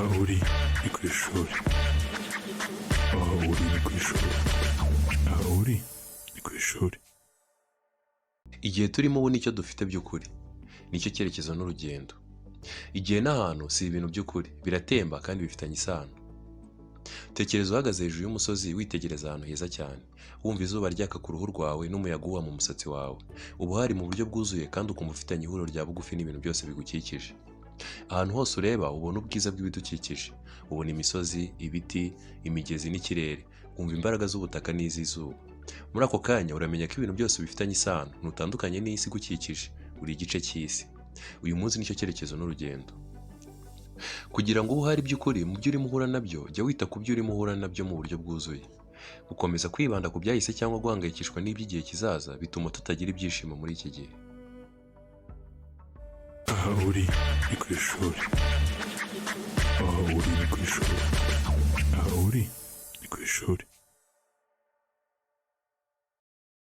Aha uri ni ku ishuri. Aha uri ni ku ishuri. Aha uri ni ku ishuri. Igihe turimo ubu nicyo dufite by'ukuri, nicyo cyerekezo n'urugendo. Igihe n'ahantu si ibintu by'ukuri, biratemba kandi bifitanye isano. Tekereza uhagaze hejuru y'umusozi witegereza ahantu heza cyane, wumva izuba ryaka ku ruhu rwawe n'umuyaga uhuha mu musatsi wawe. Uba uhari mu buryo bwuzuye kandi ukumva ufitanye ihuriro rya bugufi n'ibintu byose bigukikije. Ahantu hose ureba ubona ubwiza bw'ibidukikije, ubona imisozi, ibiti, imigezi n'ikirere, wumva imbaraga z'ubutaka n'iz'izuba. Muri ako kanya uramenya ko ibintu byose bifitanye isano, ntutandukanye n'isi igukikije, uri igice cy'isi. Uyu munsi nicyo cyerekezo n'urugendo. Kugira ngo ube uhari by'ukuri mu byo urimo uhura nabyo, jya wita ku byo urimo uhura nabyo mu buryo bwuzuye. Gukomeza kwibanda ku byahise cyangwa guhangayikishwa n'iby'igihe kizaza bituma tutagira ibyishimo muri iki gihe. Aha uri ni ku ishuri. Aha uri ni ku ishuri. Aha uri ni ku ishuri.